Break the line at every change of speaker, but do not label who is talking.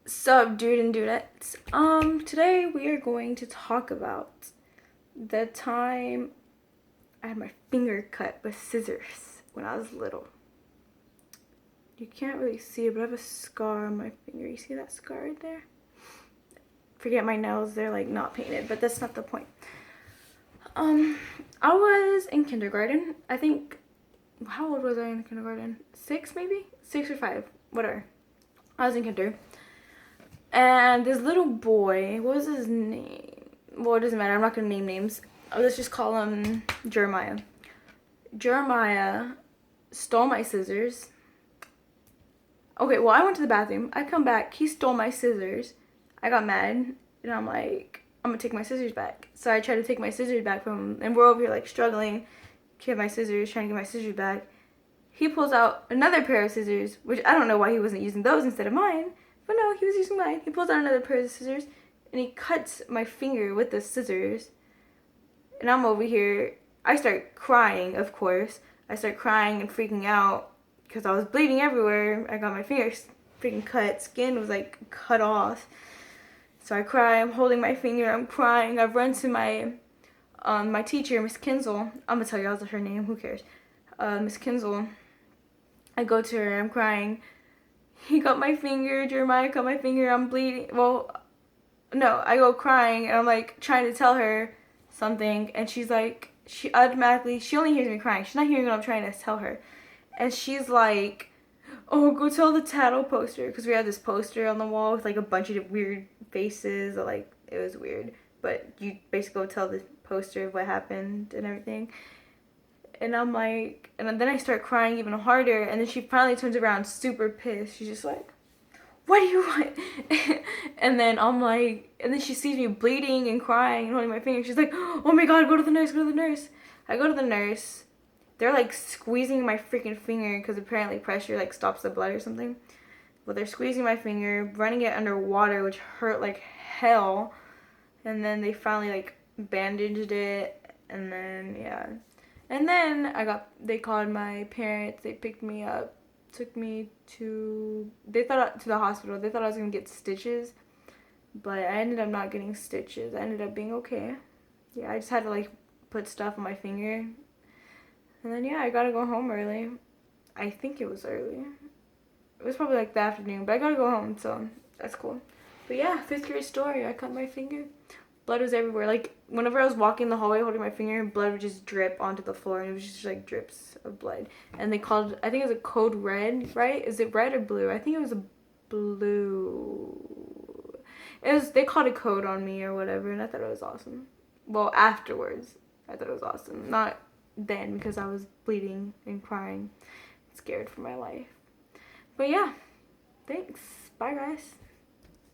Sup, dude and dudettes. Today we are going to talk about the time I had my finger cut with scissors when I was little. You can't really see it, but I have a scar on my finger. You see that scar right there? Forget my nails, they're like not painted, but that's not the point. I was in kindergarten. I think, how old was I in kindergarten? 6 maybe? 6 or 5, whatever. I was in kinder. And this little boy, what was his name? Well, it doesn't matter. I'm not going to name names. Let's just call him Jeremiah. Jeremiah stole my scissors. Okay, well, I went to the bathroom. I come back. He stole my scissors. I got mad. And I'm like, I'm going to take my scissors back. So I try to take my scissors back from him. And we're over here, like, struggling to get my scissors, trying to get my scissors back. He pulls out another pair of scissors, which I don't know why he wasn't using those instead of mine. But no, he was using mine. He pulls out another pair of scissors, and he cuts my finger with the scissors. And I'm over here. I start crying, of course. I start crying and freaking out because I was bleeding everywhere. I got my fingers freaking cut. Skin was, like, cut off. So I cry. I'm holding my finger. I'm crying. I've run to my teacher, Miss Kinzel. I'm going to tell you her name. Who cares? Miss Kinzel. I go to her. I'm crying. He got my finger. Jeremiah cut my finger. I'm bleeding. Well, no, I go crying, and I'm, like, trying to tell her something, and she's like, she only hears me crying. She's not hearing what I'm trying to tell her. And she's like, oh, go tell the tattle poster, because we had this poster on the wall with, like, a bunch of weird faces, like, it was weird, but you basically go tell the poster of what happened and everything. And I'm like, and then I start crying even harder, and then she finally turns around super pissed. She's just like, what do you want? And then I'm like, and then she sees me bleeding and crying and holding my finger. She's like, oh my god, go to the nurse, go to the nurse. I go to the nurse. They're like squeezing my freaking finger because apparently pressure like stops the blood or something. But they're squeezing my finger, running it under water, which hurt like hell. And then they finally like bandaged it, and then yeah. And then they called my parents, they picked me up, took me to the hospital. They thought I was going to get stitches, but I ended up not getting stitches. I ended up being okay. Yeah, I just had to like put stuff on my finger. And then yeah, I got to go home early. I think it was early. It was probably like the afternoon, but I got to go home, so that's cool. But yeah, 5th grade story. I cut my finger. Blood was everywhere. Like, whenever I was walking the hallway holding my finger, blood would just drip onto the floor, and it was just, like, drips of blood. And they called, I think it was a code red, right? Is it red or blue? I think it was a blue. They called a code on me or whatever, and I thought it was awesome. Well, afterwards, I thought it was awesome. Not then, because I was bleeding and crying, scared for my life. But yeah, thanks. Bye, guys.